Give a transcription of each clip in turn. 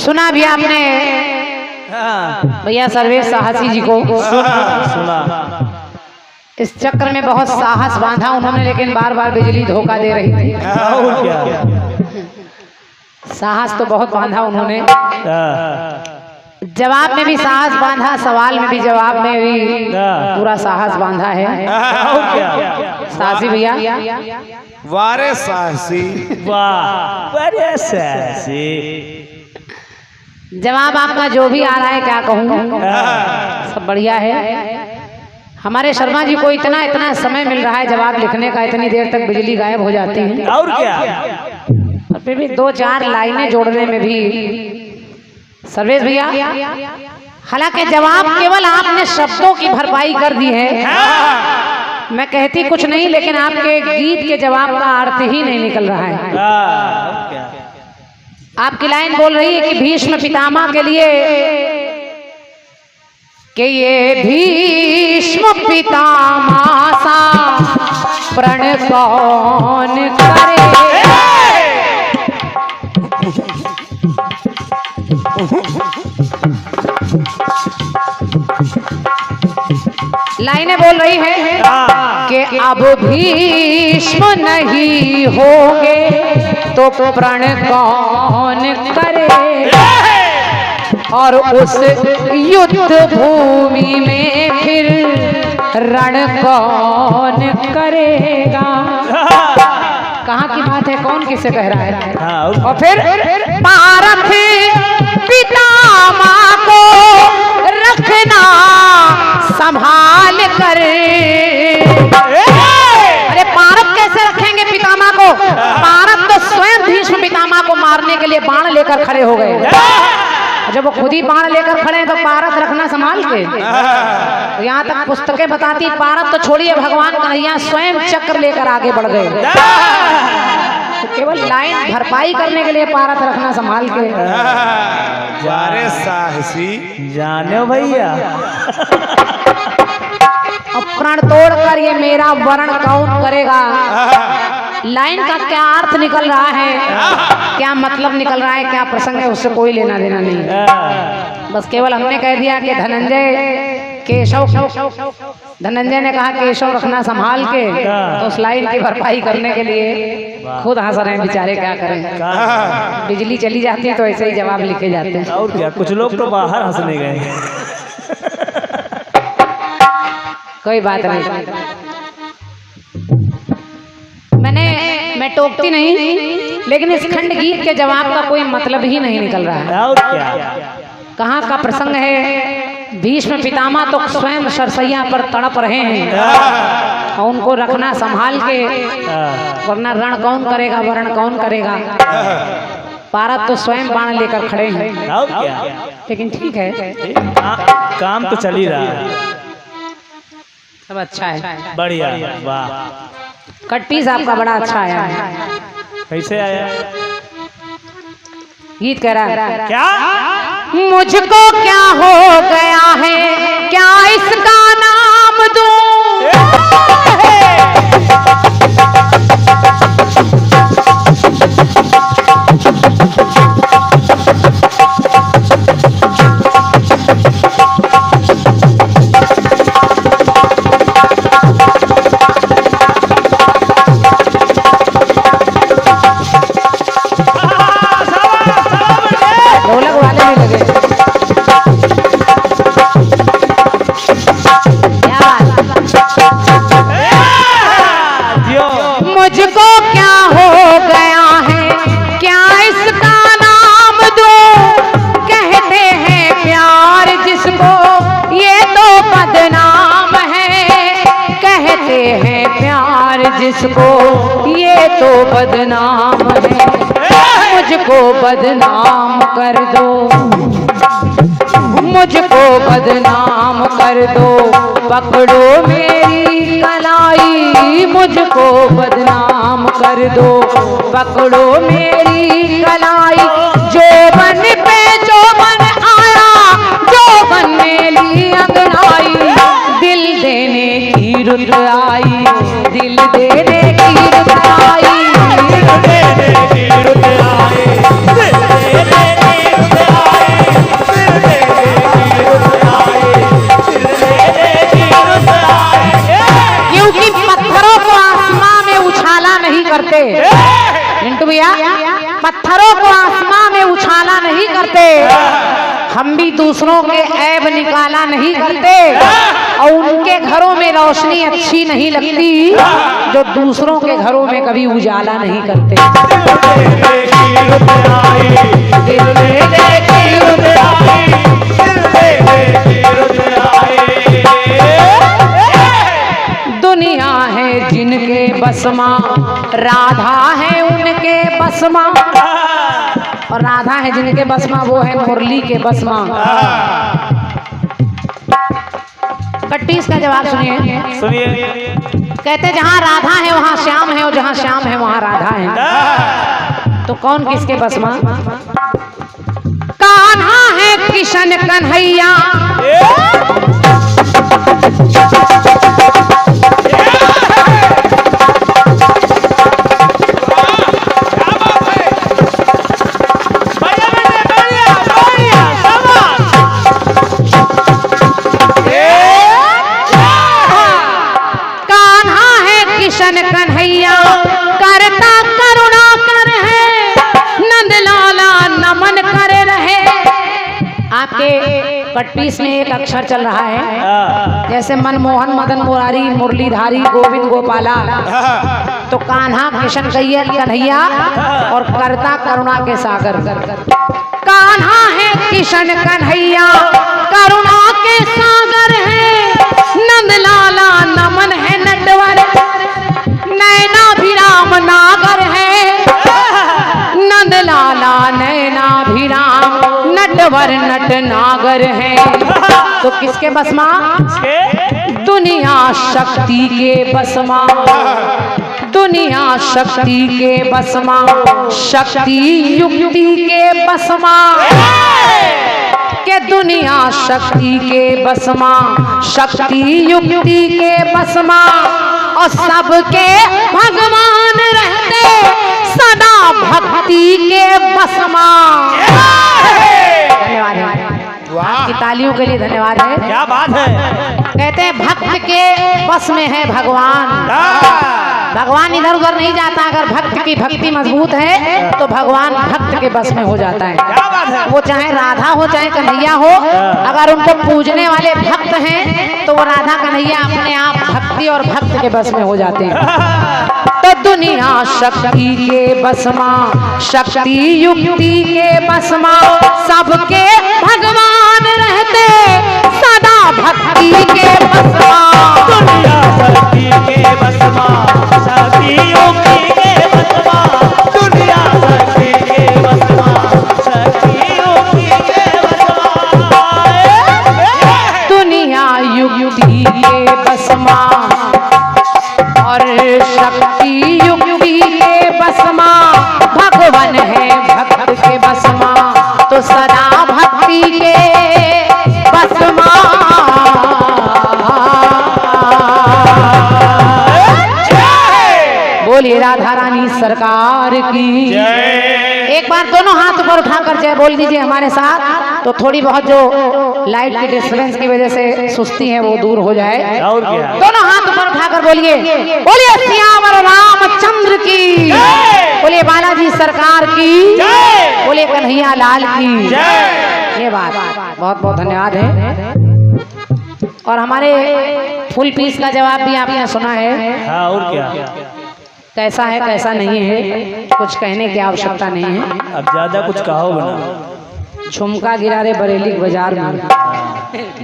सुना भी आपने भैया सर्वेश साहसी जी को? सुना। इस चक्र में बहुत साहस बांधा उन्होंने, लेकिन बार बार बिजली धोखा दे रही थी। और क्या? साहस तो बहुत बांधा उन्होंने, जवाब में भी साहस बांधा, सवाल में भी जवाब में भी पूरा साहस बांधा है। और क्या? साहसी भैया, वारे साहसी, वाह बड़े साहसी। जवाब आपका जो भी आ रहा है क्या कहूँ, सब बढ़िया है। हमारे शर्मा जी को इतना इतना समय मिल रहा है जवाब लिखने का, इतनी देर तक बिजली गायब हो जाती है। और क्या? और फिर भी 2-4 लाइनें जोड़ने में भी सर्वेश भैया, हालांकि जवाब केवल आपने शब्दों की भरपाई कर दी है। मैं कहती कुछ नहीं, लेकिन आपके गीत के जवाब का अर्थ ही नहीं निकल रहा है। आपकी लाइन बोल रही है कि भीष्म पितामह के लिए, कि ये भीष्म पितामह सा प्रण कौन करे। लाइनें बोल रही है कि अब भीष्म नहीं होंगे तो प्रण कौन करे, और उस युद्ध भूमि में फिर रण कौन करेगा। कहाँ की बात है, कौन किसे कह रहा है? और फिर पारथ पितामह को रखना संभाल कर। अरे पारथ कैसे रखेंगे पितामह को? पारथ तो स्वयं भीष्म पितामह को मारने के लिए बाण लेकर खड़े हो गए। जब वो खुद ही बाण लेकर खड़े हैं तो पारथ रखना संभाल के। तो यहाँ तक पुस्तकें बताती, पारथ तो छोड़िए, भगवान कन्हैया स्वयं चक्र लेकर आगे बढ़ गए। तो केवल लाइन भरपाई करने के लिए पारथ रखना संभाल के। वारे साहसी, जाने भैया। अब प्रण तोड़ कर ये मेरा वर्ण कौन करेगा। लाइन का क्या अर्थ निकल रहा है, क्या मतलब निकल रहा है, क्या प्रसंग है, उससे कोई लेना देना नहीं। बस केवल हमने कह दिया कि धनंजय केशव, धनंजय ने कहा केशव रखना संभाल के, तो उस लाइन की भरपाई करने के लिए खुद हंस रहे हैं बेचारे, क्या करें। बिजली चली जाती है तो ऐसे ही जवाब लिखे जाते हैं। और क्या, कुछ लोग तो बाहर हंसने गए। कोई बात नहीं, मैं टोकती नहीं, लेकिन इस खंड गीत के जवाब का कोई मतलब ही नहीं निकल रहा है। और क्या? कहाँ का प्रसंग है? भीष्म पितामह तो स्वयं सरसैया पर तड़प रहे हैं, और उनको रखना संभाल के, वरना रण कौन करेगा, वर्ण कौन करेगा। पारथ तो स्वयं बाण लेकर खड़े हैं। और क्या? लेकिन ठीक है, काम तो चल ही रहा है, सब अच्छा है, बढ़िया। वाह, कट पीस आपका बड़ा अच्छा आया है। कैसे आया? गीत कह रहा है क्या? मुझको क्या हो गया है, क्या इसका नाम दूं। मुझको क्या हो गया है, क्या इसका नाम दूं। कहते हैं प्यार जिसको ये तो बदनाम है। कहते हैं प्यार जिसको ये तो बदनाम है। मुझको बदनाम कर दो, मुझको बदनाम कर दो, पकड़ो मेरी कलाई। मुझको बदनाम कर दो, पकड़ो मेरी कलाई। जोबन पे जोबन आया, जोबन में ली अंगड़ाई। दिल देने की रुत आई, दिल देने की रुत आई, दिल देने की रुत आई, दिल देने की रुत आई। करते। मिंटू भैया, पत्थरों को आसमां में उछाला नहीं करते, हम भी दूसरों के ऐब निकाला नहीं करते, और उनके घरों में रोशनी अच्छी नहीं लगती जो दूसरों के घरों में कभी उजाला नहीं करते। दुनिया है जिनके बसमा, राधा है उनके बसमा, और राधा है जिनके बसमा वो है मुरली के बसमा। कट्टी इसका जवाब सुनिए। सुनिए। कहते जहाँ राधा है वहाँ श्याम है, और जहाँ श्याम है वहाँ राधा है। तो कौन किसके बसमा? कान्हा है किशन कन्हैया, कन्हैया करता करुणा कर है, नंद लाला नमन करे रहे। आपके कटपीस में एक अक्षर चल रहा है, जैसे मनमोहन मदन मुरारी मुरलीधारी गोविंद गोपाला, तो कान्हा किशन कन्हैया और करता करुणा के सागर। कान्हा है किशन कन्हैया करुणा के सागर है, नंद लाला नमन है नटवर, नैना भी राम नागर है, नंद लाला नैना भी राम नटवर नट नागर है। तो किसके बसमा? दुनिया शक्ति के बसमा, दुनिया शक्ति के बसमा, शक्ति युक्ति के बसमा, के दुनिया शक्ति के बसमा, शक्ति युक्ति के बसमा, और सबके भगवान रहते सदा भक्ति के बसमा। धन्यवाद है, आपकी तालियों के लिए धन्यवाद है। क्या बात है। कहते हैं भक्त के बस में है भगवान, भगवान इधर उधर नहीं जाता। अगर भक्त की भक्ति मजबूत है तो भगवान भक्त के बस में हो जाता है। क्या बात है। वो चाहे राधा हो चाहे कन्हैया हो, अगर उनको पूजने वाले भक्त हैं तो वो राधा कन्हैया अपने आप भक्ति और भक्त के बस में हो जाते हैं। तो दुनिया शक्ति के बसमा, शक्ति युक्ति के बसमा, सबके भगवान रहते सदा भक्ति के बसमा। दुनिया शक्ति के बसमा, शक्ति युक्ति के बसमा, दुनिया शक्ति के बसमा, शक्ति युक्ति के बसमा, दुनिया युक्ति के बसमा और शक्ति युक्ति के बसमा, भगवान है भक्त के बसमा, तो सदा भक्ति के बसमा। बोलिए राधा रानी सरकार की जय। एक बार दोनों हाथ ऊपर उठाकर जय बोल दीजिए हमारे साथ, तो थोड़ी बहुत जो लाइट की डिस्टर्बेंस की वजह से सुस्ती है वो दूर हो जाए। और क्या। दोनों हाथ ऊपर उठाकर बोलिए, बोलिए सियावर रामचंद्र की, बोलिए बालाजी सरकार की, बोलिए कन्हैया लाल की। ये बात बहुत बहुत धन्यवाद है। और हमारे फुल पीस का जवाब भी आपने सुना है। हाँ और क्या। कैसा है कैसा नहीं है कुछ कहने की आवश्यकता नहीं है। अब ज्यादा कुछ कहो बना। झुमका गिरा रे बरेली बाजार में।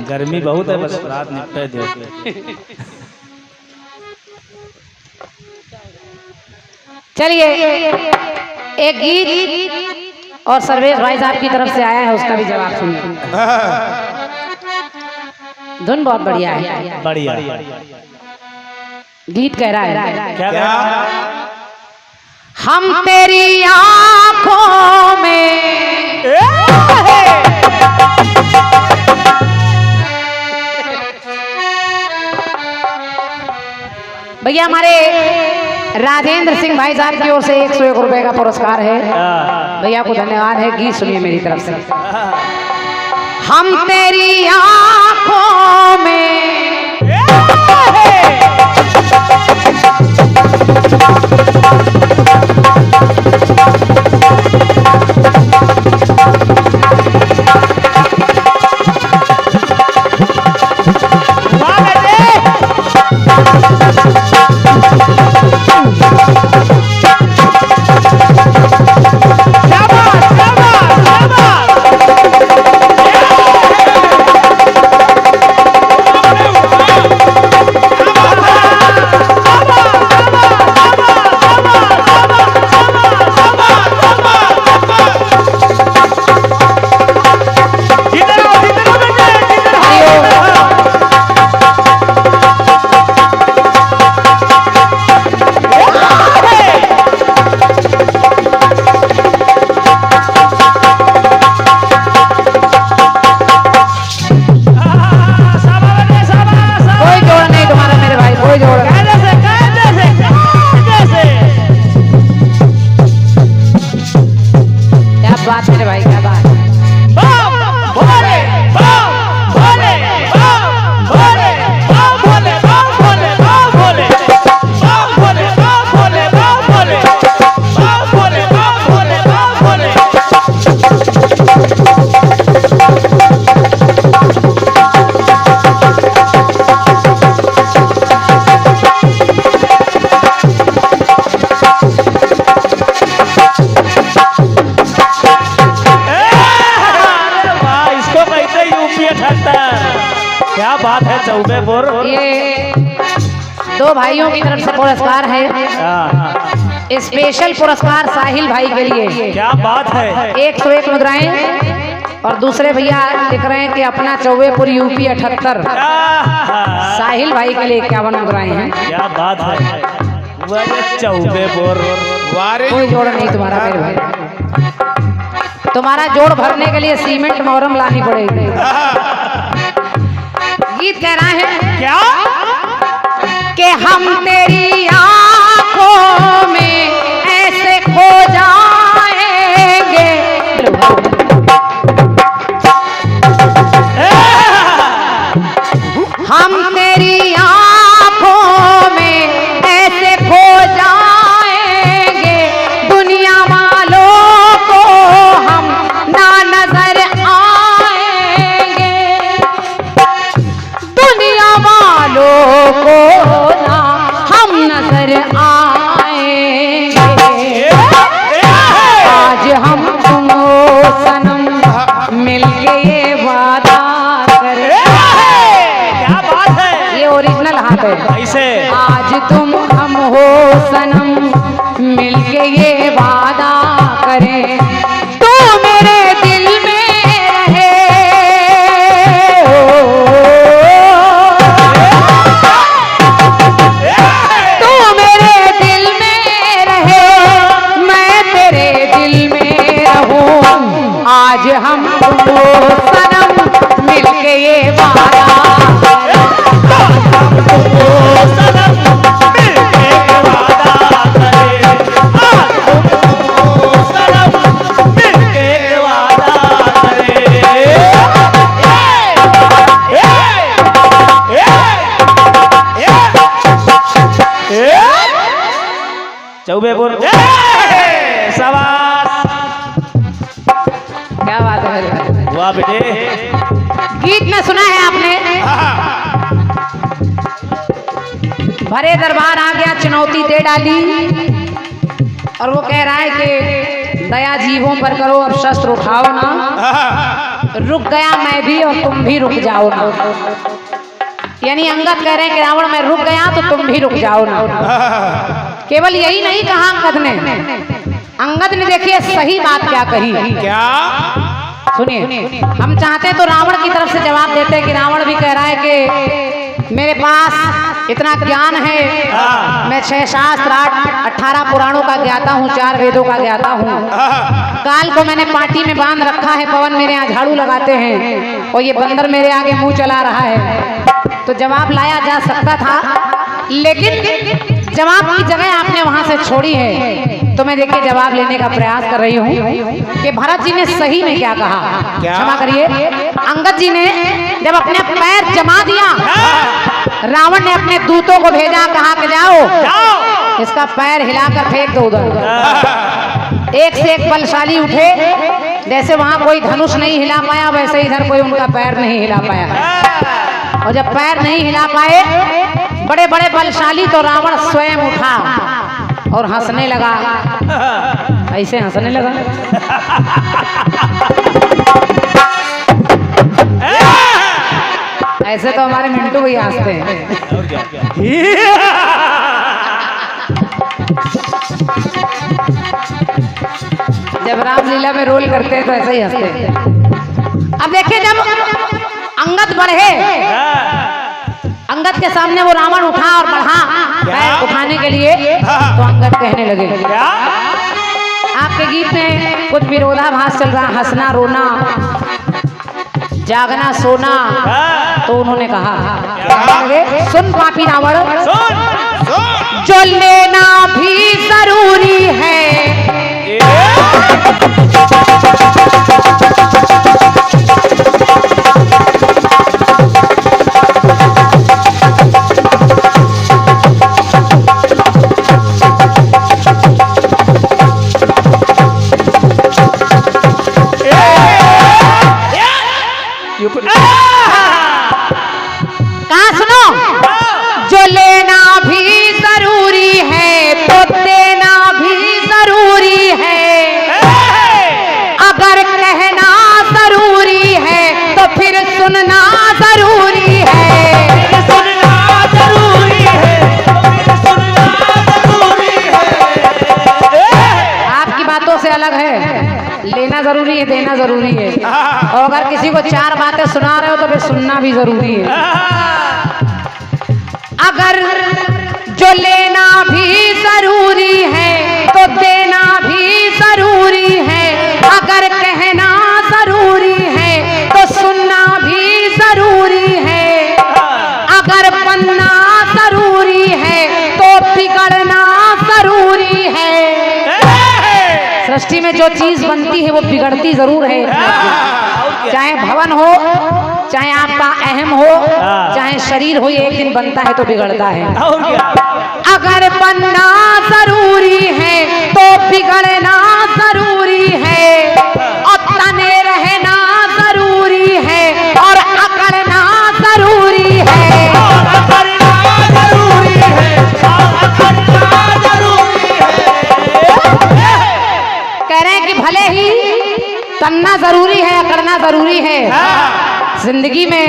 गर्मी बहुत है, बस रात निपटे दो। चलिए एक गीत और सर्वेश भाई साहब की तरफ से आया है, उसका भी जवाब सुनिए। धुन बहुत बढ़िया है, बढ़िया। गीत कह रहा है क्या क्या? हम तेरी आंखों में भैया हमारे राजेंद्र सिंह भाई साहब की ओर से 101 रुपए का पुरस्कार है। भैया को धन्यवाद है। गीत सुनिए मेरी तरफ से। हम तेरी आंखों में भाइयों की तरफ से पुरस्कार है। स्पेशल पुरस्कार साहिल भाई के लिए। क्या बात है। 101 मुद्राएं और दूसरे भैया लिख रहे हैं कि अपना चौबेपुर यूपी 78। साहिल भाई के लिए 51 मुद्राएं हैं। क्या बात है। चौबेपुर वारे कोई जोड़ नहीं तुम्हारा मेरे भाई। तुम्हारा जोड़ भरने के लिए सीमेंट मोरम लानी पड़ेगी। गीत कह रहा है क्या कि हम तेरी आंखों में ऐसे खो जाएंगे। हम तेरी आंखों में ऐसे खो जाएंगे, दुनिया वालों को हम ना नजर आएंगे, दुनिया वालों को ना हम नजर आएंगे। आज हम तुम सनम मिलके ये वादा करें। क्या बात है। ये ओरिजिनल हाथ है। ऐसे आज तुम हम हो सनम मिलके ये वादा करें, तू मेरे दिल में रहे हो, तू मेरे दिल में रहे, मैं तेरे दिल में रहूं। आज हम तुम हो सनम मिलके ये वादा चौबेपुर शाबाश। क्या बात है मेरे भाई। वाह बेटे। गीत में सुना है आपने, भरे दरबार आ गया चुनौती दे डाली, और वो कह रहा है कि दया जीवों पर करो अब शस्त्र उठाओ ना, रुक गया मैं भी और तुम भी रुक जाओ ना। यानी अंगद कह रहे हैं कि रावण मैं रुक गया तो तुम भी रुक जाओ ना। केवल यही नहीं कहा अंगद ने, अंगद ने देखिए सही बात क्या कही। क्या सुनिए, हम चाहते तो रावण की तरफ से जवाब देते कि रावण भी कह रहा है कि मेरे पास इतना ज्ञान है, मैं 6 शास्त्र 18 पुराणों का ज्ञाता हूँ, 4 वेदों का ज्ञाता हूँ, काल को मैंने पार्टी में बांध रखा है, पवन मेरे यहाँ झाड़ू लगाते हैं और ये बंदर मेरे आगे मुंह चला रहा है। तो जवाब लाया जा सकता था, लेकिन जवाब की जगह आपने वहां से छोड़ी है, तो मैं देखिए जवाब लेने का प्रयास कर रही हूँ कि भरत जी ने सही में क्या कहा। क्षमा करिए, अंगद जी ने जब अपने पैर जमा दिया, रावण ने अपने दूतों को भेजा, कहा कि जाओ इसका पैर हिलाकर फेंक दो उधर। एक से एक बलशाली उठे, जैसे वहां कोई धनुष नहीं हिला पाया वैसे इधर कोई उनका पैर नहीं हिला पाया। और जब पैर नहीं हिला पाए बड़े बड़े बलशाली, तो रावण स्वयं उठा और हंसने लगा। ऐसे हंसने लगा। ऐसे तो हमारे मिंटू भैया हंसते हैं। जब रामलीला में रोल करते हैं तो ऐसे ही हंसते हैं। अब देखिए, जब अंगद बढ़े, अंगद के सामने वो रावण उठा और बढ़ा पैर उठाने के लिए, तो अंगद कहने लगे, आपके गीत में कुछ विरोधाभास चल रहा, हंसना रोना जागना सोना। तो उन्होंने कहा, सुन पापी रावण, जो लेना भी जरूरी है, कहा सुनो, जो लेना भी जरूरी है तो अलग है, लेना जरूरी है, देना जरूरी है। और अगर किसी को 4 बातें सुना रहे हो तो फिर सुनना भी जरूरी है। अगर जो लेना भी जरूरी है तो देना भी जरूरी है, अगर कहना जरूरी है तो सुनना भी जरूरी है, अगर बनना जरूरी है तो बिगड़ना जरूरी है। सृष्टि में जो चीज बनती है वो बिगड़ती जरूर है, चाहे भवन हो, चाहे आपका अहम हो, चाहे शरीर हो, ये एक दिन बनता है तो बिगड़ता है। अगर बनना जरूरी है तो बिगड़ना जरूरी है, और तने रहना जरूरी है, और अकड़ना जरूरी है। कह रहे हैं कि भले ही तनना जरूरी है, अकड़ना जरूरी है, जिंदगी में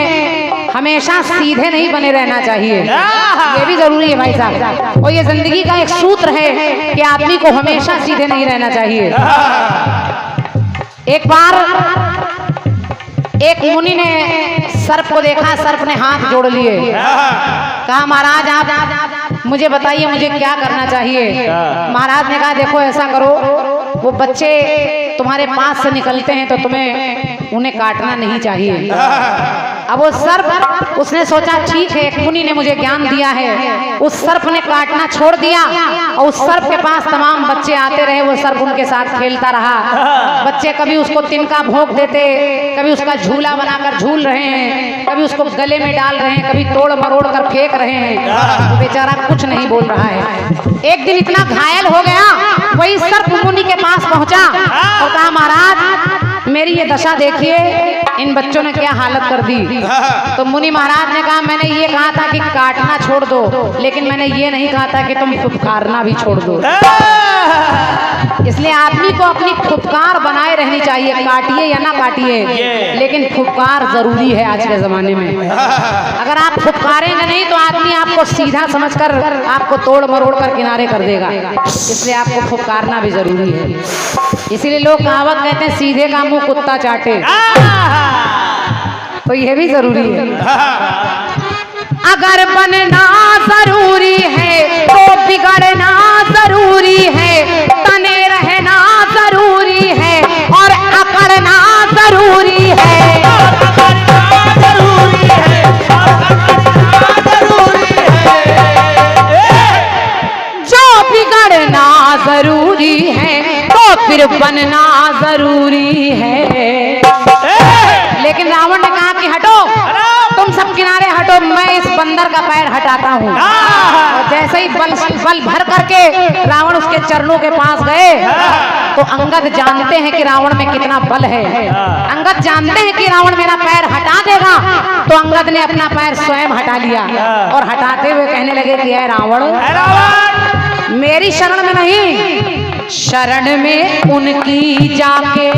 हमेशा सीधे नहीं बने रहना चाहिए, ये भी जरूरी है भाई साहब। और ये जिंदगी का एक सूत्र है कि आदमी को हमेशा सीधे नहीं रहना चाहिए। एक बार एक मुनि ने सर्प को देखा, सर्प ने हाथ जोड़ लिए, कहा महाराज आप मुझे बताइए मुझे क्या करना चाहिए। महाराज ने कहा देखो ऐसा करो, वो बच्चे तुम्हारे पास से निकलते हैं तो तुम्हें उन्हें काटना नहीं चाहिए। अब वो सर्प, उसने सोचा ठीक है एक मुनि ने मुझे ज्ञान दिया है, उस सर्प ने काटना छोड़ दिया और उस सर्प के पास तमाम बच्चे आते रहे, वो सर्प उनके साथ खेलता रहा। बच्चे कभी उसको तिनका भोंक देते, कभी उसका झूला बनाकर झूल रहे हैं, कभी उसको गले में डाल रहे हैं, कभी तोड़ मरोड़ कर फेंक रहे हैं, तो बेचारा कुछ नहीं बोल रहा है। एक दिन इतना घायल हो गया, वही सर्प मुनि के पास पहुंचा और कहा महाराज मेरी ये दशा देखिए, इन बच्चों ने क्या हालत कर दी। तो मुनि महाराज ने कहा मैंने ये कहा था कि काटना छोड़ दो, लेकिन मैंने ये नहीं कहा था कि तुम फुफकारना भी छोड़ दो। इसलिए आदमी को अपनी फुफकार बनाए रहनी चाहिए, काटिए या ना काटिए, लेकिन फुफकार जरूरी है आज के जमाने में। अगर आप फुफकारेंगे नहीं तो आदमी आपको सीधा समझकर आपको तोड़ मरोड़ कर किनारे कर देगा, इसलिए आपको फुफकारना भी जरूरी है। इसीलिए लोग कहावत कहते हैं सीधे का मुंह कुत्ता चाटे, तो यह भी जरूरी है। अगर बनना जरूरी है तो बिगड़ना जरूरी है, तने रहना जरूरी है, और अकड़ना जरूरी है। जो बिगड़ना जरूरी है तो फिर बनना जरूरी है। लेकिन रावण ने कहा कि हटो, तुम सब किनारे हटो, मैं इस बंदर का पैर हटाता हूँ। और जैसे ही बल भर करके रावण उसके चरणों के पास गए तो अंगद जानते हैं कि रावण में कितना बल है। अंगद जानते हैं कि रावण मेरा पैर हटा देगा, तो अंगद ने अपना पैर स्वयं हटा लिया और हटाते हुए कहने लगे कि ऐ रावण, मेरी शरण में नहीं, शरण में उनकी जाके,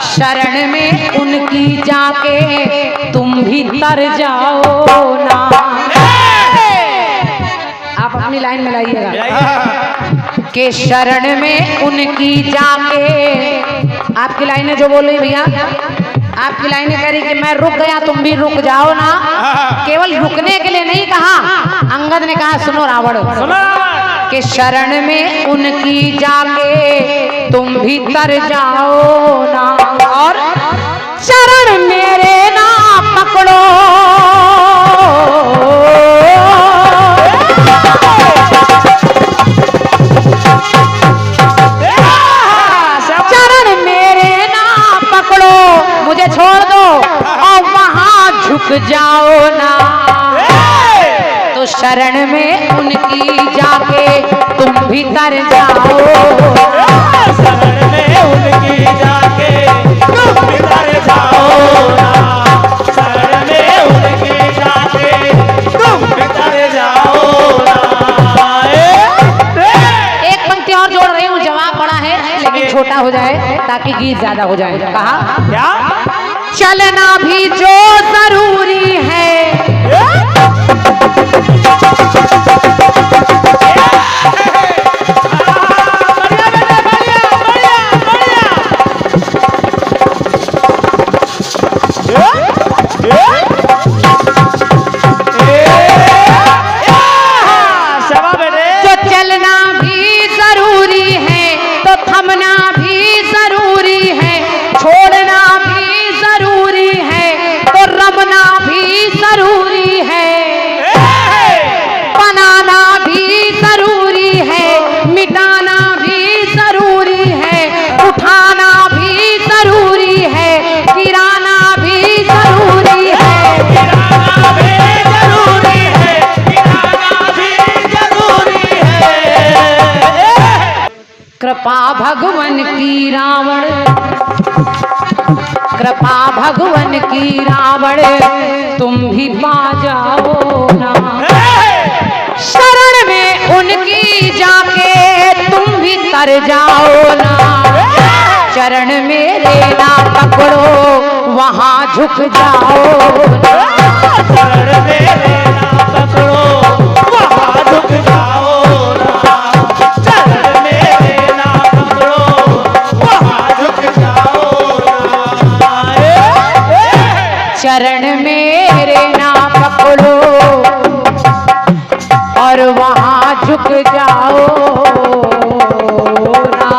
शरण में उनकी जाके तुम भी तर जाओ ना। आप अपनी लाइन में लाइएगा कि शरण में उनकी जाके। आपकी लाइनें जो बोल रही भैया, आपकी लाइनें कह रही कि मैं रुक गया तुम भी रुक जाओ ना। केवल रुकने के लिए नहीं कहा, अंगद ने कहा सुनो रावण, कि शरण में उनकी जाके तुम भी तर जाओ ना, और चरण मेरे ना पकड़ो, चरण मेरे ना पकड़ो, मुझे छोड़ दो और वहां झुक जाओ ना। तो शरण में उनकी जाके तुम भी तर जाओ, शरण में उनकी जाके तुम भी तर जाओ ना, शरण में उनकी जाके तुम भी तर जाओ ना। एक पंक्ति और जोड़ रही हूँ, जवाब बड़ा है लेकिन छोटा हो जाए ताकि गीत ज्यादा हो जाए। कहा क्या? चलना भी जो जरूरी है, कृपा भगवन की रावण, कृपा भगवन की रावण, तुम भी पा जाओ ना। शरण में उनकी जाके तुम भी तर जाओ ना। चरण मेरे ना पकड़ो वहां झुक जाओ ना। चरण मेरे ना पकड़ो वहां झुक जाओ ना। चरण मेरे ना पकड़ो वहां झुक जाओ ना। चरण मेरे ना पकड़ो और वहां झुक जाओ ना।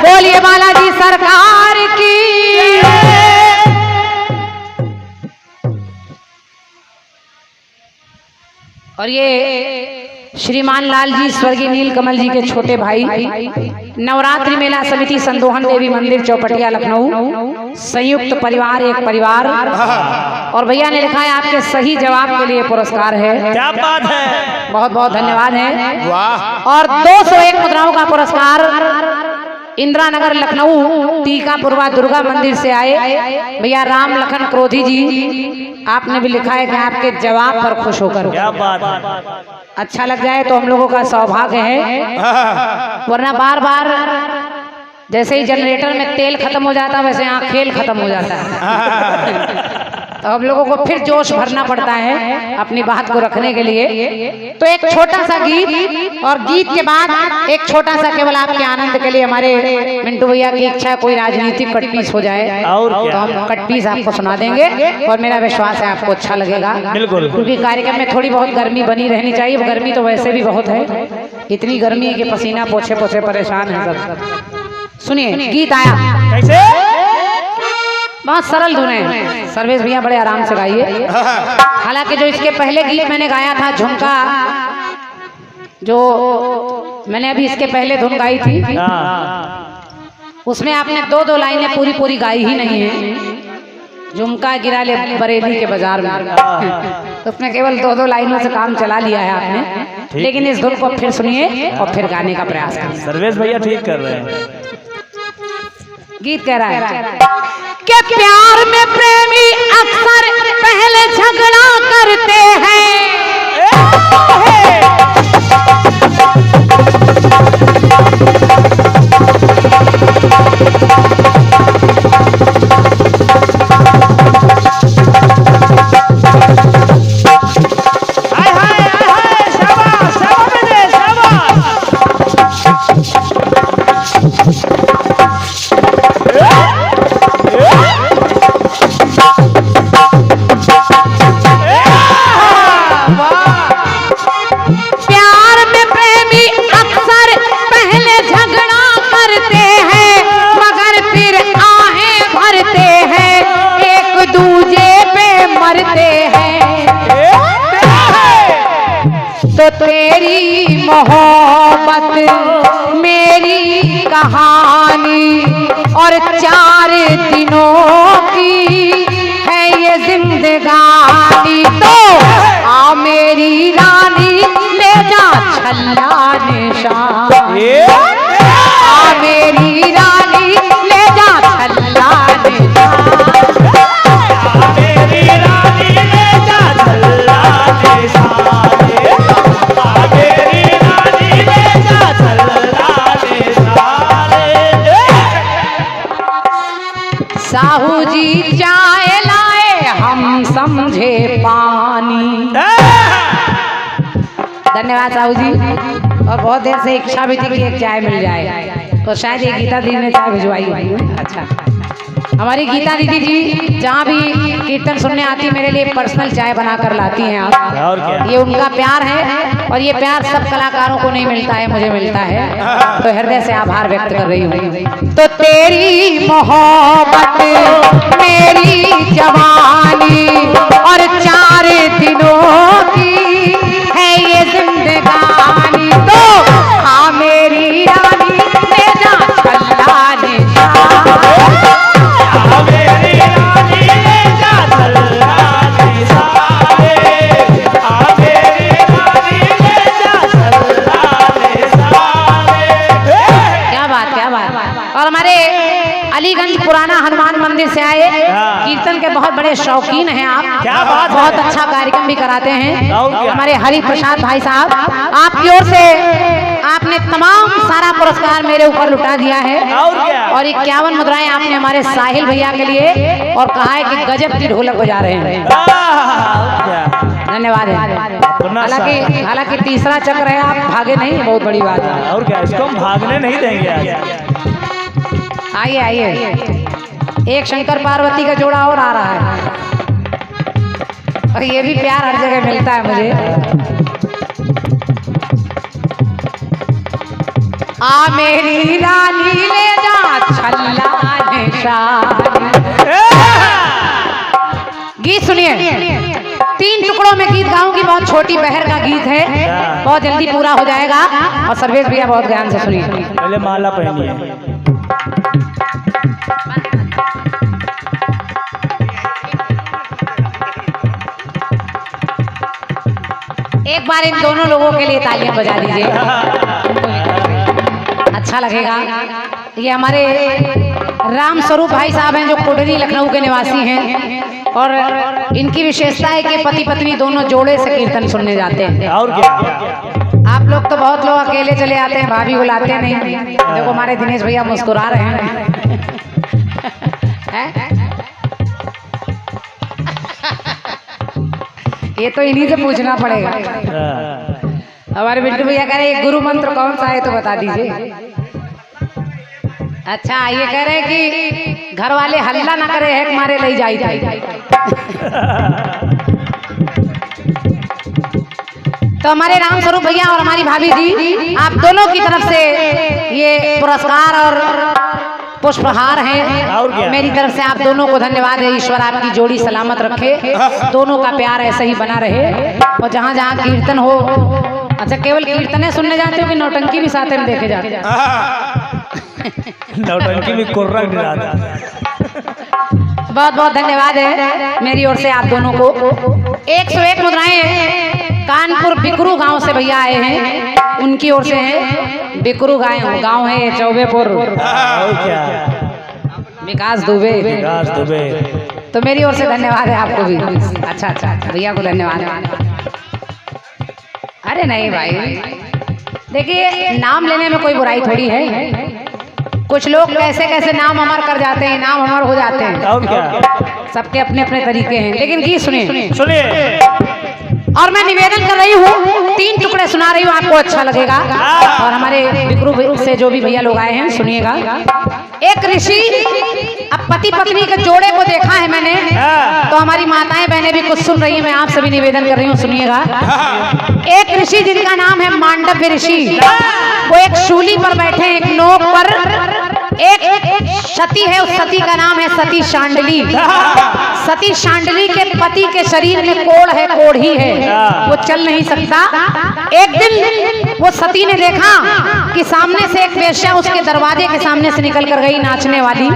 बोलिए बालाजी सरकार की। और ये श्रीमान लाल जी स्वर्गीय नीलकमल जी के छोटे भाई, नवरात्रि मेला समिति संदोहन देवी मंदिर चौपटिया लखनऊ, संयुक्त परिवार एक परिवार। और भैया ने लिखा है आपके सही जवाब के लिए पुरस्कार है। क्या बात है, बहुत बहुत धन्यवाद है। वाह। और 201 मुद्राओं का पुरस्कार इंदिरा नगर लखनऊ टीकापुरवा दुर्गा मंदिर से आए भैया राम लखन क्रोधी जी, आपने भी लिखा है कि आपके जवाब पर खुश होकर क्या बात है। अच्छा लग जाए तो हम लोगों का सौभाग्य है, वरना बार बार जैसे ही जनरेटर में तेल खत्म हो जाता है वैसे यहाँ खेल खत्म हो जाता है। तो हम लोगों को फिर जोश भरना पड़ता है अपनी बात को रखने के लिए। तो एक छोटा सा गीत, और गीत के बाद एक छोटा सा केवल आपके आनंद के लिए हमारे मिंटू भैया की इच्छा है कोई राजनीतिक कटपीस हो जाए और तो हम कटपीस आपको सुना देंगे, और मेरा विश्वास है आपको अच्छा लगेगा। बिल्कुल। क्योंकि कार्यक्रम में थोड़ी बहुत गर्मी बनी रहनी चाहिए, गर्मी तो वैसे भी बहुत है, इतनी गर्मी है कि पसीना पोछे पोछे परेशान है सब। सुनिए गीत आया कैसे, बहुत सरल धुन है, सर्वेश भैया बड़े आराम से गाइए। हालांकि जो इसके पहले गीत मैंने गाया था झुमका, जो मैंने अभी इसके पहले धुन गाई थी, उसमें आपने 2-2 लाइनें पूरी पूरी गाई ही नहीं है। झुमका गिरा ले बरेली के बाजार में, तो उसमें केवल 2-2 लाइनों से काम चला लिया है आपने। लेकिन इस धुन को फिर सुनिए और फिर गाने का प्रयास करिए। सर्वेश भैया ठीक कर रहे हैं। गीत कह रहा है कि प्यार में प्रेमी अक्सर पहले झगड़ा करते हैं। तो तेरी मोहब्बत मेरी कहानी और 4 दिनों की है ये जिंदगानी। तो आ मेरी रानी ले जा छल्ला निशान, आ मेरी रानी ले जा छल्ला निशान, आ मेरी रानी ले जा छल्ला निशान। साहू जी चाय लाए हम समझे पानी। धन्यवाद साहू जी। और बहुत देर से इच्छा भी थी कि एक चाय मिल जाए, तो शायद ये गीता दीदी ने चाय भिजवाई हुई। अच्छा, हमारी गीता दीदी जी जहाँ भी कीर्तन सुनने आती मेरे लिए पर्सनल चाय बना कर लाती हैं आप। और क्या? ये उनका प्यार है, और ये प्यार सब कलाकारों को नहीं मिलता है, मुझे मिलता है, तो हृदय से आभार व्यक्त कर रही हूँ। तो तेरी मोहब्बत मेरी जवानी और 4 दिनों की है ये जिंदगानी। तो हाँ मेरी रानी ले जा छल्ला निशान, मेरी रानी ले जा छल्ला निशान, आ मेरी रानी ले जा छल्ला निशान। अलीगंज पुराना हनुमान मंदिर से आए। कीर्तन के बहुत बड़े शौकीन हैं आप। क्या बात है। बहुत अच्छा कार्यक्रम भी कराते हैं और क्या। हमारे हरि प्रसाद भाई साहब। आपकी ओर से आपने तमाम सारा पुरस्कार मेरे ऊपर लुटा दिया है और क्या। और 51 मुद्राएं आपने हमारे साहिल भैया के लिए और कहा है कि गजब की ढोलक बजा रहे हैं। धन्यवाद है। हालांकि तीसरा चक्र है, आप भागे नहीं, बहुत बड़ी बात है। और क्या, इसको हम भागने नहीं देंगे आज। आइए आइए, एक शंकर पार्वती का जोड़ा और आ रहा है और ये भी प्यार हर जगह मिलता है मुझे। आ मेरी रानी ले जा छल्ला निशानी। गीत सुनिए, 3 टुकड़ों में गीत गाऊंगी। बहुत छोटी बहर का गीत है, बहुत जल्दी पूरा हो जाएगा और सर्वेश भैया बहुत ध्यान से सुनिए। पहले माला पहनिए। एक बार इन दोनों लोगों के लिए तालियां बजा दीजिए, अच्छा लगेगा। ये हमारे राम स्वरूप भाई साहब हैं जो कोटरी लखनऊ के निवासी हैं और इनकी विशेषता है कि पति पत्नी दोनों जोड़े से कीर्तन सुनने जाते हैं। और क्या। आप लोग तो बहुत लोग अकेले चले आते हैं, भाभी बुलाते नहीं। देखो हमारे दिनेश भैया मुस्कुरा रहे हैं। ये तो इन्हीं से पूछना पड़ेगा। हमारे बिट्टू भैया कह रहे हैं गुरु मंत्र कौन सा है तो बता दीजिए। अच्छा, ये कह रहे हैं कि घर वाले हल्ला ना करे है मारे ले जाई जाई। तो हमारे राम स्वरूप भैया और हमारी भाभी जी, आप दोनों की तरफ से ये पुरस्कार और पुष्पहार है। मेरी तरफ से आप दोनों को धन्यवाद है। ईश्वर आपकी जोड़ी सलामत रखे, दोनों का प्यार ऐसे ही बना रहे और जहाँ जहाँ कीर्तन हो। अच्छा, केवल कीर्तने सुनने जाते हो कि नौटंकी भी साथ में देखे जाते हैं? नौटंकी भी कुर्रा गिराता। बहुत बहुत धन्यवाद है मेरी ओर से आप दोनों को। 101 मुद्राएं कानपुर बिकरू गांव से भैया आए हैं, उनकी ओर से है। बिकरू गांव है चौबेपुर। विकास दुबे। तो मेरी ओर से धन्यवाद है आपको भी। अच्छा अच्छा, भैया को धन्यवाद। अरे नहीं भाई, देखिए नाम लेने में कोई बुराई थोड़ी है। कुछ लोग कैसे कैसे नाम अमर कर जाते हैं, नाम अमर हो जाते हैं। और क्या, सबके अपने अपने तरीके हैं। लेकिन गीत सुनिए। और मैं निवेदन कर रही हूँ, 3 टुकड़े सुना रही हूँ, आपको अच्छा लगेगा। और हमारे बिकरू से जो भी भैया लोग आए हैं सुनिएगा। एक ऋषि, अब पति पत्नी के जोड़े को देखा है मैंने, तो हमारी माताएं बहनें भी कुछ सुन रही हैं, मैं आप सभी निवेदन कर रही हूँ, सुनिएगा। एक ऋषि जिनका नाम है मांडव्य ऋषि, वो एक शूली पर बैठे हैं, एक नोक पर। एक सती है, उस सती का नाम है सती शांडली। सती शांडली के पति के शरीर में कोढ़ है, कोढ़ी है, वो चल नहीं सकता। एक दिन वो सती ने देखा कि सामने से एक वेश्या उसके दरवाजे के सामने से निकल कर गई, नाचने वाली,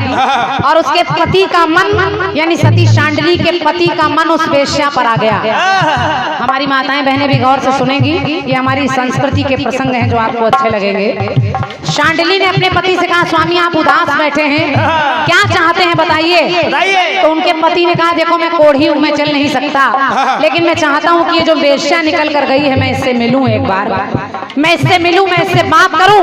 और उसके पति का मन, यानी सती शांडली के पति का मन उस वेश्या पर आ गया। हमारी माताएं बहनें भी गौर से सुनेंगी, ये हमारी संस्कृति के प्रसंग हैं जो आपको अच्छे लगेंगे। शांडली ने अपने पति से कहा, स्वामी आप उदास बैठे हैं, क्या चाहते हैं बताइए। तो उनके पति ने कहा, देखो मैं कोढ़ी हूँ, मैं चल नहीं सकता, लेकिन मैं चाहता हूँ कि ये जो वेश्या निकल कर गई है मैं इससे मिलूं, एक बार मैं इससे मिलूं, मैं इससे बात करूं।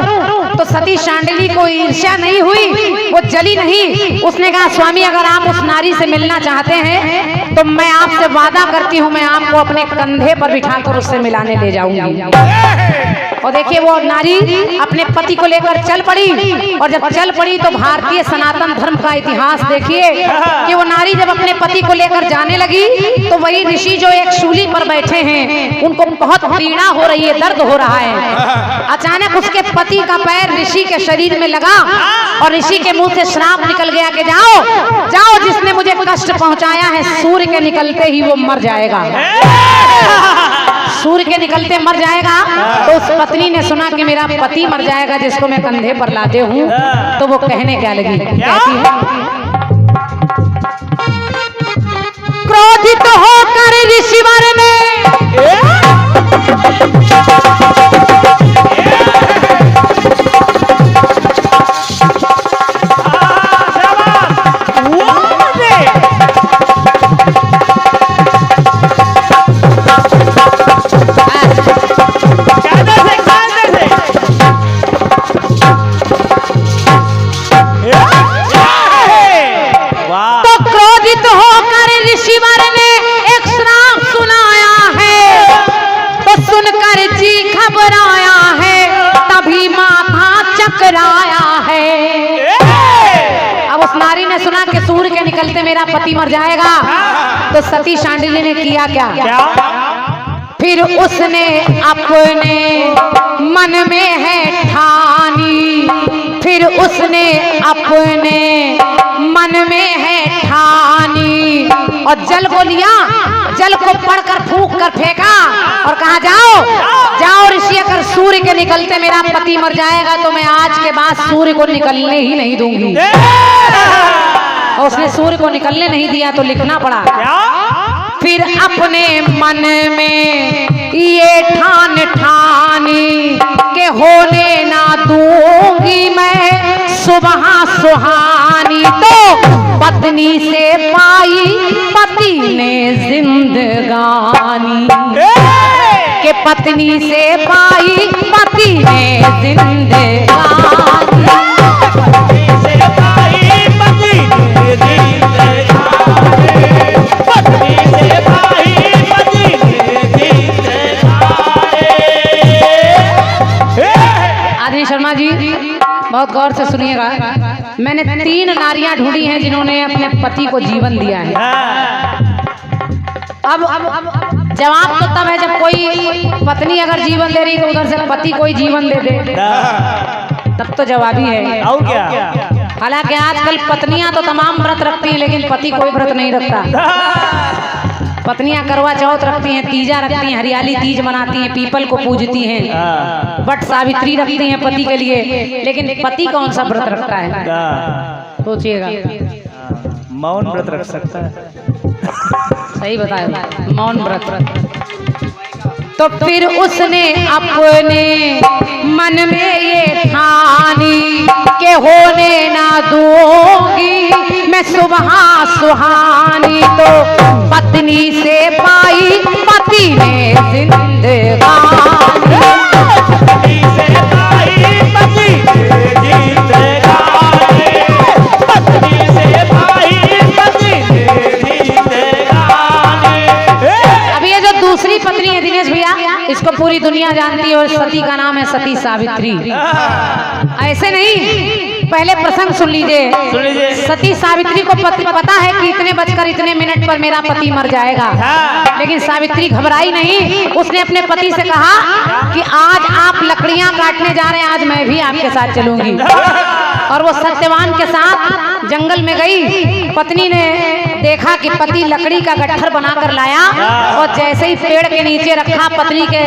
तो सती शांडली को ईर्ष्या नहीं हुई, वो जली नहीं। उसने कहा, स्वामी अगर आप उस नारी से मिलना चाहते हैं तो मैं आपसे वादा करती हूँ, मैं आपको अपने कंधे पर बिठाकर उससे मिलाने ले जाऊंगी। और देखिए वो नारी अपने पति को लेकर चल पड़ी, और जब चल पड़ी तो भारतीय सनातन धर्म का इतिहास देखिए कि वो नारी जब अपने पति को लेकर जाने लगी तो वही ऋषि जो एक शूली पर बैठे हैं उनको बहुत पीड़ा हो रही है, दर्द हो रहा है। अचानक उसके पति का पैर ऋषि के शरीर में लगा और ऋषि के मुंह से श्राप निकल गया कि जाओ जाओ, जिसने मुझे कष्ट पहुंचाया है सूर्य के निकलते ही वो मर जाएगा, सूर्य के निकलते मर जाएगा। तो उस पत्नी ने सुना कि मेरा पति मर जाएगा जिसको मैं कंधे पर लाते हूँ, तो वो कहने क्या लगी, कहती है, क्रोधित होकर ऋषिवर ने घबराया है। अब उस नारी ने सुना कि सूर्य के निकलते मेरा पति मर जाएगा, तो सती शांडिल्य ने किया क्या? फिर उसने अपने मन में है ठानी, फिर उसने अपने मन में है ठानी, और जल को लिया, जल को पढ़कर फूंक कर फेंका और कहा जाओ जाओ ऋषि, अगर सूर्य के निकलते मेरा पति मर जाएगा तो मैं आज के बाद सूर्य को निकलने ही नहीं दूंगी। और उसने सूर्य को निकलने नहीं दिया तो लिखना पड़ा, फिर अपने मन में ये ठान ठानी के होने ना दूंगी मैं सुबह सुहानी। तो पत्नी से पाई पति ने जिंदगानी, के पत्नी से पाई पति ने जिंदगानी। आदरणीय शर्मा जी बहुत गौर से सुनिएगा, मैंने 3 नारियां ढूंढी हैं जिन्होंने अपने पति को जीवन दिया है। अब जवाब तो तब है जब कोई पत्नी अगर जीवन दे रही तो उधर से पति कोई जीवन दे दे, तब तो जवाब ही है। और क्या? हालांकि आजकल पत्नियां तो तमाम व्रत रखती हैं लेकिन पति कोई व्रत नहीं रखता। पत्नियां करवा चौथ रखती हैं, तीजा रखती हैं, हरियाली तीज मनाती हैं, पीपल को पूजती हैं, बट सावित्री रखती हैं पति के लिए, लेकिन पति कौन सा व्रत रखता है? सोचिएगा। मौन व्रत रख सकता है। सही बताया, मौन व्रत। तो फिर उसने अपने मन में ये ठानी के होने ना दूंगी मैं सुबह सुहानी। तो पत्नी से पाई पति ने जिंदगानी, पत्नी से पाई पति ने जिंदगानी, पत्नी से पाई पति ने जिंदगानी। अब ये जो दूसरी पत्नी है दिनेश भैया, इसको पूरी दुनिया जानती है और सती का नाम है सती सावित्री। ऐसे नहीं, पहले प्रसंग सुन लीजिए। सती सावित्री को पता है कि इतने बजकर इतने मिनट पर मेरा पति मर जाएगा, लेकिन सावित्री घबराई नहीं। उसने अपने पति से कहा कि आज आप लकड़ियां काटने जा रहे हैं, आज मैं भी आपके साथ चलूंगी। और वो सत्यवान के साथ जंगल में गई। पत्नी ने देखा कि पति लकड़ी का गट्ठर बनाकर लाया और जैसे ही पेड़ के नीचे रखा, पत्नी के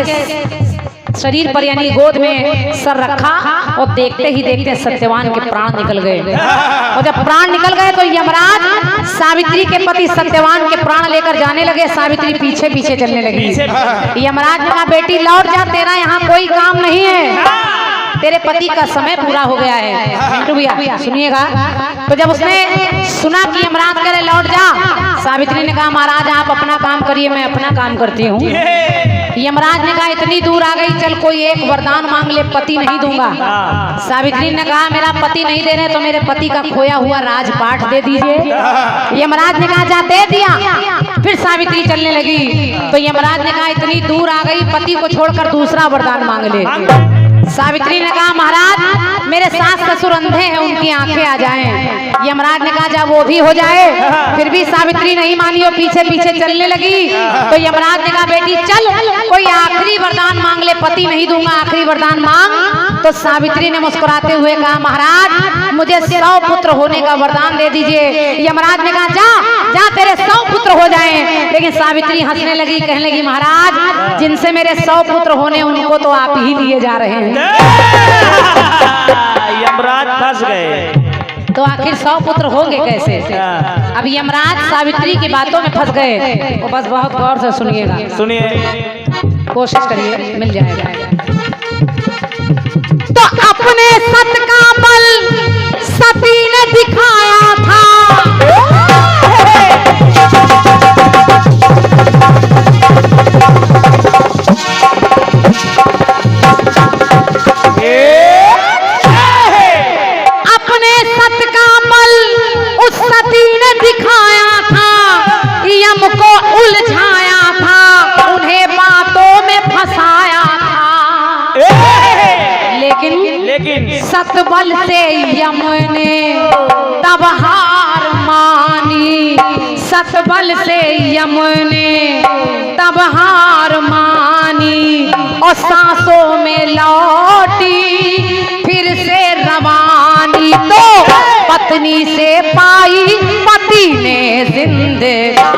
शरीर पर यानी गोद में सर रखा, और देखते ही देखते सत्यवान के प्राण निकल गए। और जब प्राण निकल गए तो यमराज सावित्री के पति सत्यवान के प्राण लेकर जाने लगे। सावित्री पीछे पीछे चलने लगी। यमराज ने कहा, बेटी लौट जा, तेरा यहाँ कोई काम नहीं है, तेरे पति का समय पूरा हो गया है। मिंटू भैया सुनिएगा। तो जब उसने सुना कि यमराज कह रहे लौट जा, सावित्री ने कहा, महाराज आप अपना काम करिए, मैं अपना काम करती हूँ। यमराज ने कहा, इतनी दूर आ गई, चल कोई एक वरदान मांग ले, पति नहीं दूंगा। सावित्री ने कहा, मेरा पति नहीं दे रहे तो मेरे पति का खोया हुआ राजपाट दे दीजिए। यमराज ने कहा, जा दे दिया। फिर सावित्री चलने लगी तो यमराज ने कहा, इतनी दूर आ गई, पति को छोड़कर दूसरा वरदान मांग ले। सावित्री ने कहा, महाराज मेरे सास ससुर अंधे हैं, उनकी आंखें आ जाएं। यमराज ने कहा, जा वो भी हो जाए। फिर भी सावित्री नहीं मानी और पीछे पीछे चलने लगी। तो यमराज ने कहा, बेटी चल कोई आखिरी वरदान मांग ले, पति नहीं दूंगा, आखिरी वरदान मांग। तो सावित्री ने मुस्कुराते हुए कहा, महाराज मुझे 100 पुत्र होने का वरदान दे दीजिए। यमराज ने कहा, जा जा तेरे 100 पुत्र हो जाएं। लेकिन सावित्री हंसने लगी, कहने लगी, महाराज जिनसे मेरे 100 पुत्र होने उनको तो आप ही लिए जा रहे हैं। यमराज फंस गए। तो आखिर 100 पुत्र होंगे कैसे? अब यमराज सावित्री की बातों में फंस गए। वो बस बहुत गौर से सुनिएगा, सुनिए, कोशिश करिए, मिल जाएगा। तो अपने सत का बल सती ने दिखाया था, अपने सत का बल उस सती ने दिखाया था, यम को उलझाया था, उन्हें बातों में फंसाया था। लेकिन सतबल से यमुने तब हार मानी, सतबल से यमुने तब हार मानी, और सांसों में लौटी फिर से रवानी, तो पत्नी से पाई पति ने जिंदगानी।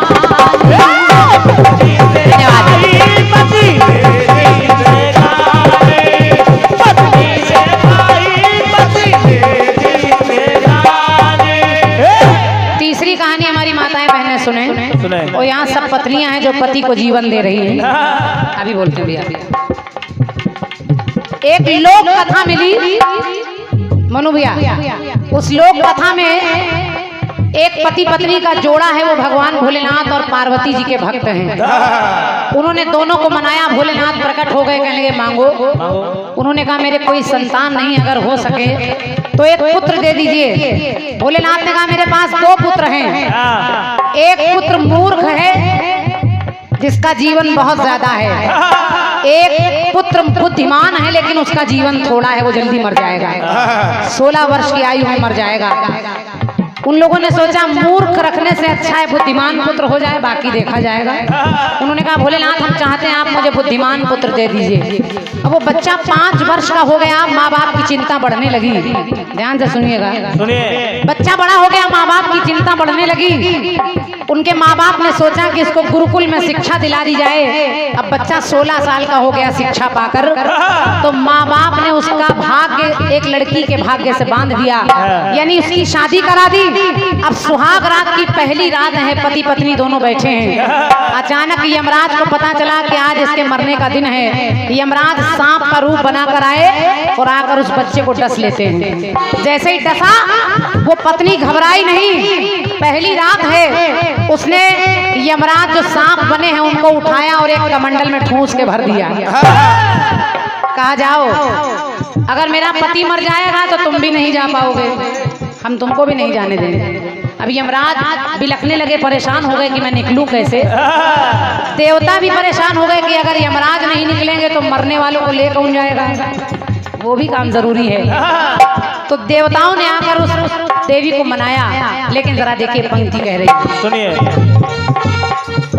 तीसरी कहानी हमारी माताएं बहनें सुने, और यहाँ सब पत्नियां हैं जो पति को जीवन दे रही हैं। अभी बोलते भैया, एक लोक कथा मिली मनु भैया। उस लोक कथा में एक पति पत्नी का जोड़ा है, वो भगवान भोलेनाथ और पार्वती जी के भक्त हैं। उन्होंने दोनों को मनाया, भोलेनाथ प्रकट हो गए, कहने लगे मांगो। उन्होंने कहा मेरे कोई संतान नहीं, अगर हो सके तो एक पुत्र दे दीजिए। भोलेनाथ ने कहा मेरे पास 2 पुत्र हैं, एक पुत्र मूर्ख है जिसका जीवन बहुत ज्यादा है, एक पुत्र बुद्धिमान है लेकिन उसका जीवन थोड़ा है, वो जल्दी मर जाएगा, 16 वर्ष की आयु में मर जाएगा। उन लोगों ने सोचा मूर्ख रखने से अच्छा है बुद्धिमान पुत्र हो जाए, बाकी देखा जाएगा। उन्होंने कहा भोलेनाथ हम चाहते हैं आप मुझे बुद्धिमान पुत्र दे दीजिए। अब वो बच्चा 5 वर्ष का हो गया, माँ बाप की चिंता बढ़ने लगी। ध्यान से सुनिएगा, सुनिए। बच्चा बड़ा हो गया, माँ बाप की चिंता बढ़ने लगी। उनके माँ बाप ने सोचा कि इसको गुरुकुल में शिक्षा दिला दी जाए। अब बच्चा 16 साल का हो गया शिक्षा पाकर, तो माँ बाप ने उसका भाग्य एक लड़की के भाग्य से बांध दिया, यानी उसकी शादी करा दी। अब सुहाग रात की पहली रात है, पति पत्नी दोनों बैठे हैं। अचानक यमराज को पता चला कि आज इसके मरने का दिन है। यमराज सांप का रूप बनाकर आए और आकर उस बच्चे को डस लेते हैं। जैसे ही डसा, वो पत्नी घबराई नहीं, पहली रात है। उसने यमराज जो सांप बने हैं उनको उठाया और एक कमंडल में ठूंस के भर दिया। कहा जाओ, अगर मेरा पति मर जाएगा तो तुम भी नहीं जा पाओगे, हम तुमको भी नहीं जाने देंगे। अब यमराज बिलखने लगे, परेशान हो गए कि मैं निकलूं कैसे। देवता भी परेशान हो गए कि अगर यमराज नहीं निकलेंगे तो मरने वालों को ले कौन जाएगा, वो भी काम जरूरी है। तो देवताओं ने आकर उस देवी को मनाया, लेकिन जरा देखिए पंक्ति कह रही है, सुनिए।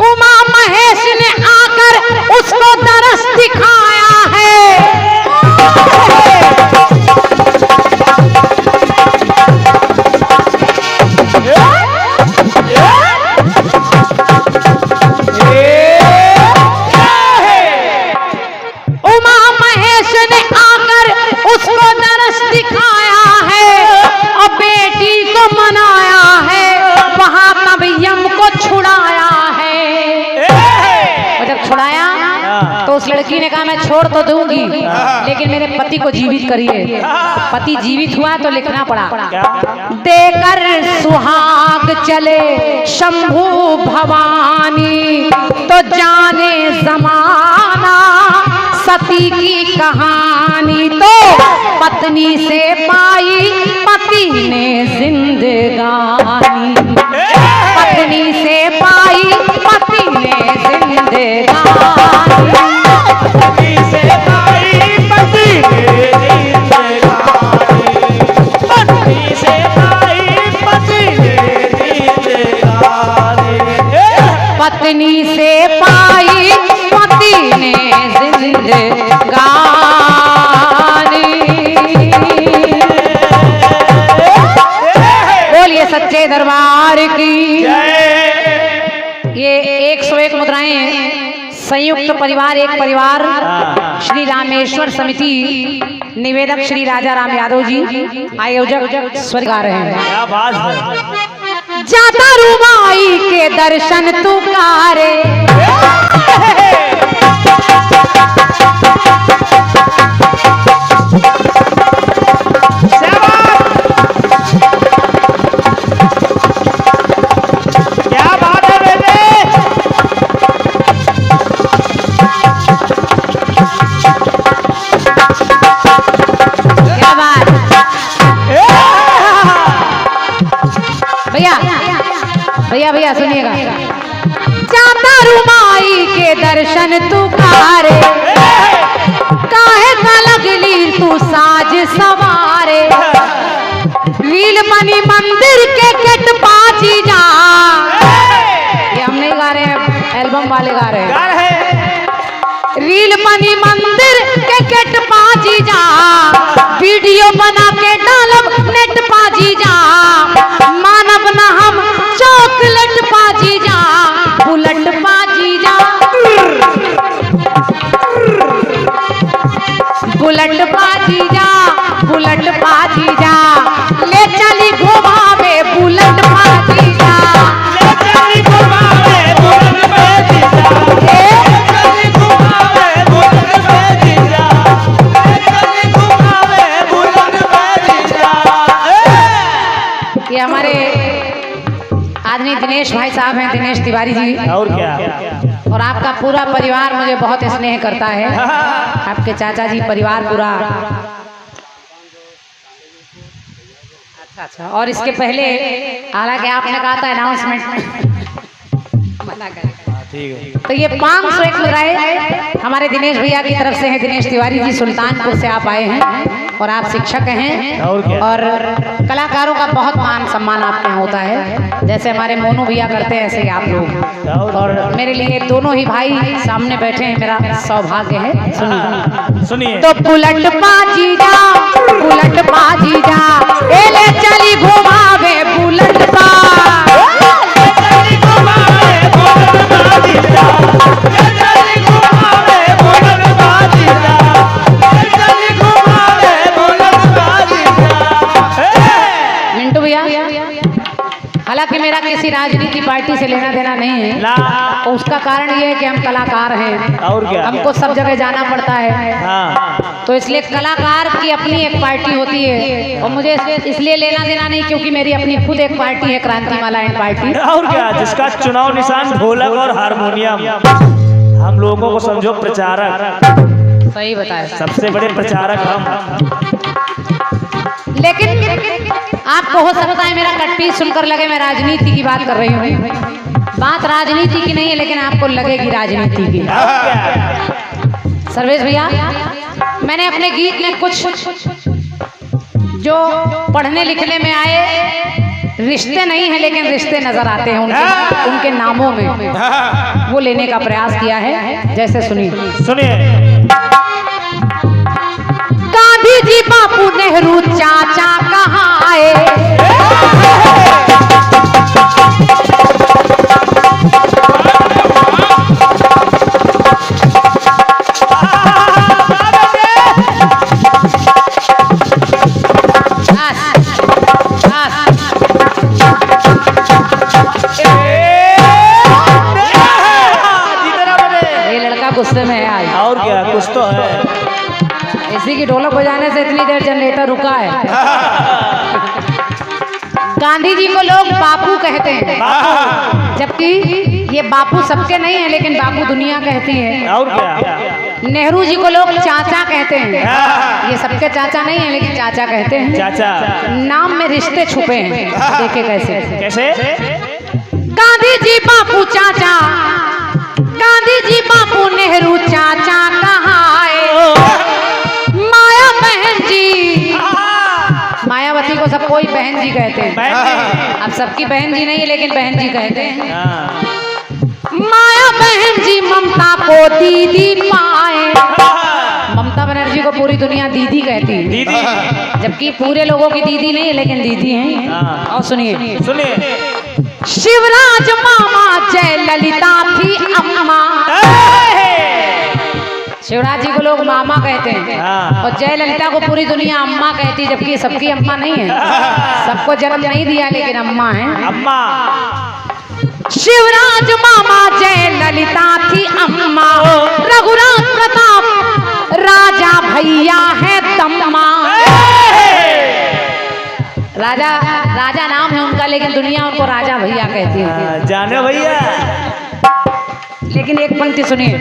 उमा महेश ने आकर उसको दरस दिखाया है। उमा महेश ने आकर उसको दरस दिखाया है और बेटी को मनाया है, वहां तब यम को छुड़ाया है। और जब छुड़ाया तो उस लड़की ने कहा मैं छोड़ तो दूंगी, लेकिन मेरे पति को जीवित करिए। पति जीवित हुआ तो लिखना पड़ा, देकर सुहाग चले शंभु भवानी, तो जाने जमाना सती की कहानी, तो पत्नी से पाई पति ने जिंदगानी, पत्नी से पाई पति ने जिंदगानी, पत्नी से पाई पति ने जिंदगानी, पत्नी से पाई पति ने जिंदगानी, पत्नी से पाई पति ने जिंदगानी। बोलिए सच्चे दरबार की। ये 101 मुद्राएं हैं। संयुक्त परिवार एक परिवार, श्री रामेश्वर समिति, निवेदक श्री राजा राम यादव जी, आयोजक स्वर गा रहे हैं। क्या बात है। जाता रूमाई के दर्शन तू कारे, भैया भैया सुनिएगा। जाता रूमाई के दर्शन तू कारे, काहे का लगली तू साज सा वाले गा रहे गा हैं। रहे रील बनी मंदिर के गेट पाजी जा, वीडियो बना के डालब नेट पाजी जा, मानव ना हम चॉकलेट पाजी जा, बुलेट पाजी जा, बुलेट पाजी जा, बुलेट पाजी जा, ले चली घुमावे बुलेट पाजी जा, ले चली घुमावे बुलेट पाजी जा, ले चली घुमावे बुलेट पाजी जा, ले चली घुमावे बुलेट पाजी जा। ये हमारे आदमी दिनेश भाई साहब हैं, दिनेश तिवारी जी। और क्या और आपका पूरा परिवार मुझे बहुत स्नेह करता है, आपके चाचा जी परिवार पूरा। अच्छा, और इसके पहले हालांकि आपने कहा था अनाउंसमेंट मना करें, ठीक है। तो ये 501 रुपए हमारे दिनेश भैया की तरफ से है। दिनेश तिवारी जी सुल्तानपुर से आप आए हैं और आप शिक्षक हैं, और क्या? और कलाकारों का बहुत मान सम्मान आपके यहाँ होता है, जैसे हमारे मोनू भैया करते हैं ऐसे ही आप लोग। और मेरे लिए दोनों ही भाई सामने बैठे हैं, मेरा सौभाग्य है। सुनिए सुनिए तो बुलेट पाजी जा, बुलेट पाजी जा, ए ले चली घुमावे बुलेट पा, मिंटू भैया। हालांकि मेरा किसी राजनीति पार्टी से लेना देना नहीं है, तो उसका कारण ये है कि हम कलाकार हैं, और क्या? हमको सब जगह जाना पड़ता है, हाँ। तो इसलिए कलाकार की अपनी एक पार्टी होती है, और मुझे इसलिए लेना देना नहीं क्योंकि मेरी अपनी खुद एक पार्टी है, क्रांति माला एंड पार्टी। और क्या, जिसका चुनाव निशान ढोलक और हारमोनियम। हम लोगों को समझो प्रचारक, सही बताया। सबसे बड़े प्रचारक हम। लेकिन आपको हो सकता है मेरा कट सुनकर लगे मैं राजनीति की बात कर रही हूँ, बात राजनीति की नहीं है, लेकिन आपको लगेगी राजनीति की। सर्वेश भैया, मैंने अपने गीत में कुछ जो पढ़ने लिखने में आए रिश्ते नहीं है, लेकिन रिश्ते नजर आते हैं उनके नामों में, वो लेने का प्रयास किया है। जैसे सुनिए, गांधी जी बापू नेहरू चाचा कहाँ आए, ये लड़का गुस्से में है आज। और क्या, कुछ तो है। इसी की ढोलक बजाने से इतनी देर जनरेटर रुका है। गांधी जी को लोग बापू कहते हैं, जबकि ये बापू सबके नहीं है, लेकिन बापू दुनिया कहती है। और क्या, नेहरू जी को लोग चाचा कहते हैं, ये सबके चाचा नहीं है, लेकिन चाचा कहते हैं। चाचा नाम में रिश्ते छुपे हैं, देखे कैसे कैसे? गांधी जी बापू चाचा, गांधी जी बापू नेहरू चाचा कहाँ आए, माया बहन जी, मायावती को सब कोई बहन जी कहते हैं, अब सबकी बहन जी नहीं है, लेकिन बहन जी कहते हैं। माया बहन जी ममता को दीदी पाए, ममता बनर्जी को पूरी दुनिया दीदी कहती है, दीदी, जबकि पूरे लोगों की दीदी नहीं है, लेकिन दीदी हैं। और सुनिए, शिवराज मामा जय ललिता थी अम्मा, शिवराज जी को लोग मामा कहते हैं, और जय ललिता को पूरी दुनिया अम्मा कहती है, जबकि सबकी अम्मा नहीं है, सबको जन्म नहीं दिया, लेकिन अम्मा है। अम्मा शिवराज मामा जय ललिता थी अम्मा, रघुराज प्रताप राजा भैया है तम्मा, राजा नाम है उनका, लेकिन दुनिया उनको राजा भैया कहती है। जाने भैया, लेकिन एक पंक्ति सुनिए,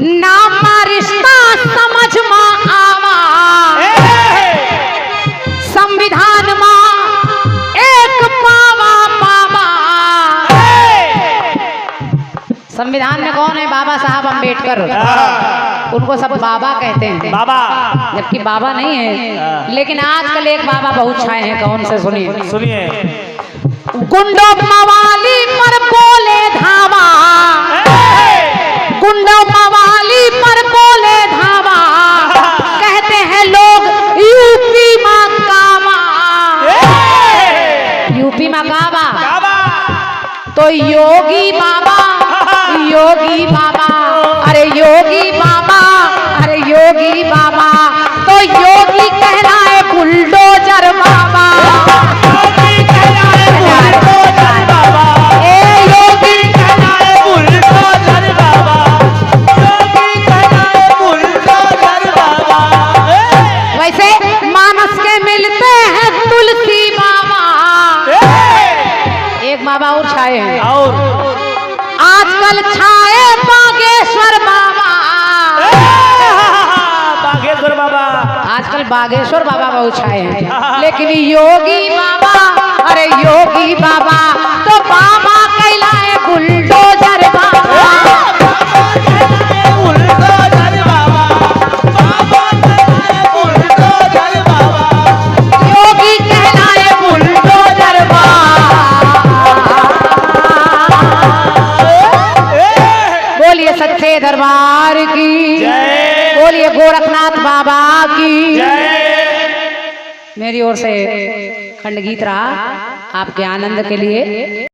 नामा रिश्ता समझ माँ आवा, संविधान माँ एक पावा पावा, संविधान में कौन है? बाबा साहब अम्बेडकर, उनको सब बाबा कहते हैं, बाबा, जबकि बाबा नहीं है, लेकिन आजकल एक बाबा बहुत छाए हैं, कौन से? सुनिए, गुंडो मवाली पर बोले धावा, गुंडा मवाली पर बोले धावा, कहते हैं लोग यूपी में कावा। यूपी में कावा तो योगी बाबा, योगी बाबा, अरे योगी बाबा, अरे योगी बाबा, तो योगी कहलाए बुलडोजर बाबा। योगी कहलाए बुलडोजर बाबा, ए योगी कहलाए बुलडोजर बाबा, योगी कहलाए बुलडोजर बाबा। वैसे मानस के मिलते हैं तुलसी बाबा। एक बाबा और छाए हैं, और आजकल छाए बागेश्वर बाबा। बागेश्वर बाबा, आजकल बागेश्वर बाबा बहुत छाए हैं, लेकिन योगी बाबा, अरे योगी बाबा, तो बाबा कहलाए बुलडोजर बाबा। बुलडोजर बाबा, बाबा कहलाए बुलडोजर बाबा, योगी कहलाए बुलडोजर बाबा। बोलिए सच्चे दरबार की जय। बोलिए गोरखनाथ बाबा की जय। मेरी ओर से खंडगीत रहा आपके आनंद के लिए।